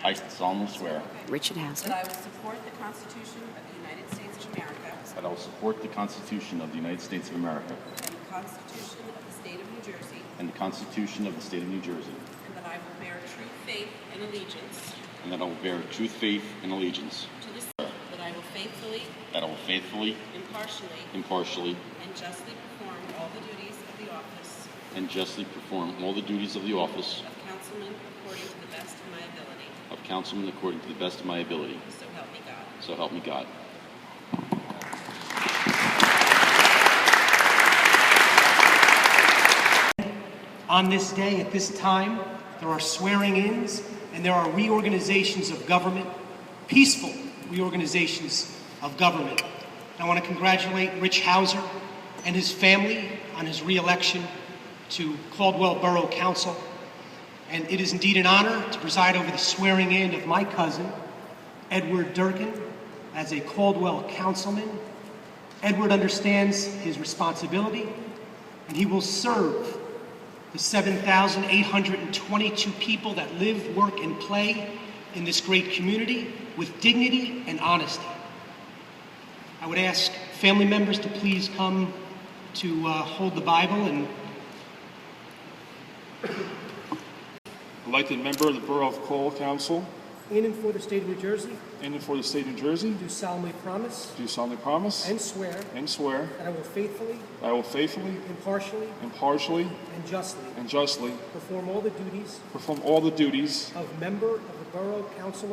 I solemnly swear Richard Hauser. That I will support the Constitution of the United States of America that I will support the Constitution of the United States of America and the Constitution of the State of New Jersey, and the Constitution of the State of New Jersey, and that I will bear true faith and allegiance and that I will bear true faith and allegiance to the state, that I will faithfully, impartially, and justly perform all the duties of the office of councilman according to the best of my ability. So help me God. So help me God. On this day, at this time, there are swearing-ins and there are reorganizations of government, peaceful reorganizations of government. I want to congratulate Rich Hauser and his family on his re-election to Caldwell Borough Council. And it is indeed an honor to preside over the swearing-in of my cousin, Edward Durkin, as a Caldwell councilman. Edward understands his responsibility, and he will serve the 7,822 people that live, work, and play in this great community with dignity and honesty. I would ask family members to please come to hold the Bible. And Elected member of the Borough of Caldwell Council, in and for the state of New Jersey, in and for the state of New Jersey, do solemnly promise do solemnly promise and swear that I will faithfully, impartially, and justly perform all the duties of member of the Borough Council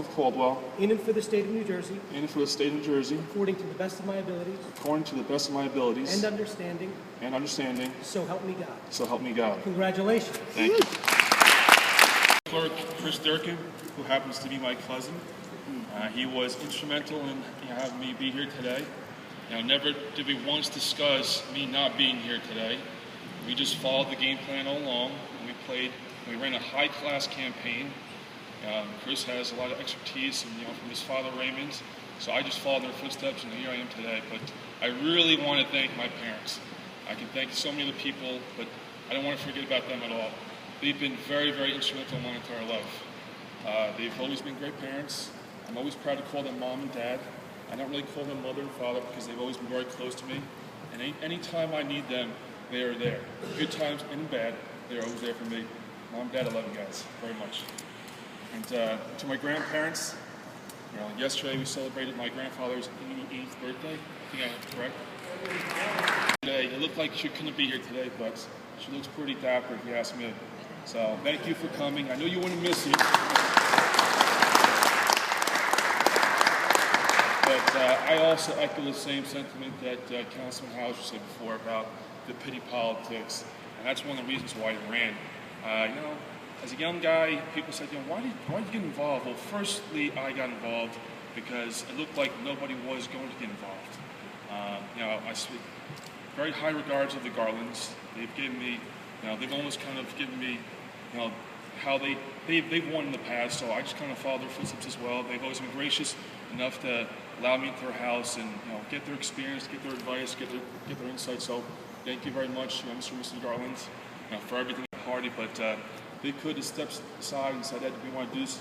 of Caldwell, in and for the state of New Jersey, according to the best of my abilities, and understanding, so help me God. Congratulations. Thank you. Clerk Chris Durkin, who happens to be my cousin. He was instrumental in having me be here today. Never did we once discuss me not being here today. We just followed the game plan all along, and we ran a high-class campaign. Chris has a lot of expertise from his father Raymond, so I just followed their footsteps, and here I am today. But I really want to thank my parents. I can thank so many other people, but I don't want to forget about them at all. They've been very, very instrumental in my entire life. They've always been great parents. I'm always proud to call them mom and dad. I don't really call them mother and father because they've always been very close to me. And any time I need them, they are there. Good times and bad, they're always there for me. Mom, dad, I love you guys very much. And to my grandparents, yesterday we celebrated my grandfather's 88th birthday. I think I'm correct. Today, it looked like she couldn't be here today, but she looks pretty dapper if you ask me. So thank you for coming. I know you wouldn't miss it. But I also echo the same sentiment that Councilman Hauser said before about the pity politics. And that's one of the reasons why I ran. As a young guy, people said, why did you get involved? Well, firstly, I got involved because it looked like nobody was going to get involved. I speak very high regards of the Garlands. They've given me, they've almost kind of given me, how they've won in the past, so I just kind of follow their footsteps as well. They've always been gracious enough to allow me into their house and get their experience, get their advice, get their insight. So thank you very much, Mr. and Mrs. Garland, for everything at the party. But they could have stepped aside and said that we want to do this,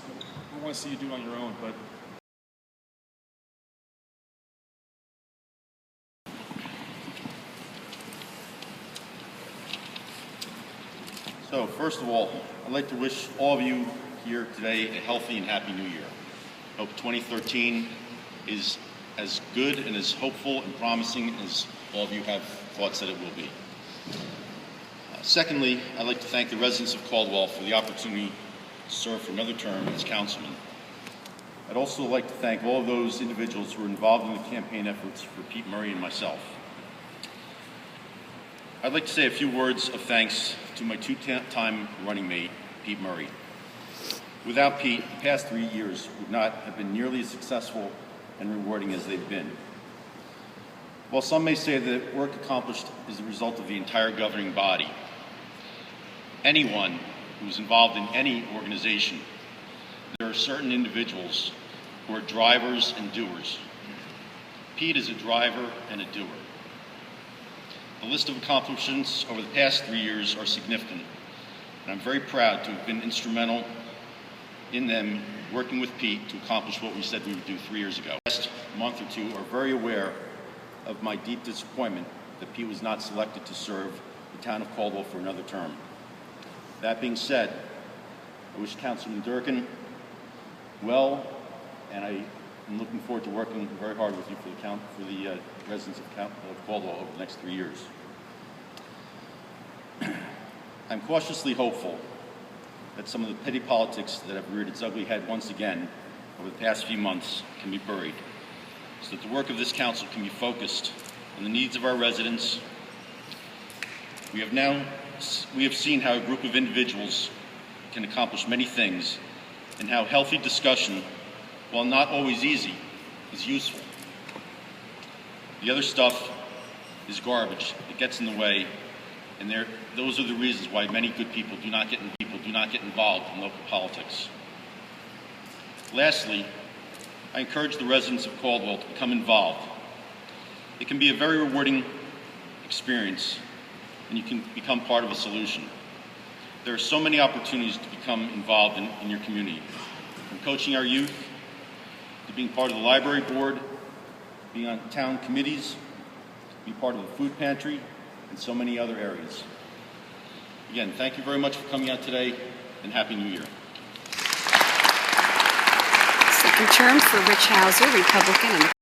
we want to see you do it on your own. But So, first of all, I'd like to wish all of you here today a healthy and happy New Year. I hope 2013 is as good and as hopeful and promising as all of you have thoughts that it will be. Secondly, I'd like to thank the residents of Caldwell for the opportunity to serve for another term as councilman. I'd also like to thank all of those individuals who were involved in the campaign efforts for Pete Murray and myself. I'd like to say a few words of thanks to my two-time running mate, Pete Murray. Without Pete, the past 3 years would not have been nearly as successful and rewarding as they've been. While some may say that work accomplished is the result of the entire governing body, anyone who's involved in any organization, there are certain individuals who are drivers and doers. Pete is a driver and a doer. The list of accomplishments over the past 3 years are significant, And I'm very proud to have been instrumental in them working with Pete to accomplish what we said we would do 3 years ago. Last month or two are very aware of my deep disappointment that Pete was not selected to serve the town of Caldwell for another term. That being said, I wish Councilman Durkin well, and I am looking forward to working very hard with you for the residents of Caldwell over the next 3 years. I'm cautiously hopeful that some of the petty politics that have reared its ugly head once again over the past few months can be buried, so that the work of this council can be focused on the needs of our residents. We have seen how a group of individuals can accomplish many things, and how healthy discussion, while not always easy, is useful. The other stuff is garbage. It gets in the way, and those are the reasons why many good people do not get involved in local politics. Lastly, I encourage the residents of Caldwell to become involved. It can be a very rewarding experience, and you can become part of a solution. There are so many opportunities to become involved in your community, from coaching our youth, to being part of the library board, being on town committees, being part of the food pantry, and so many other areas. Again, thank you very much for coming out today, and Happy New Year. Second term for Rich Hauser, Republican, on the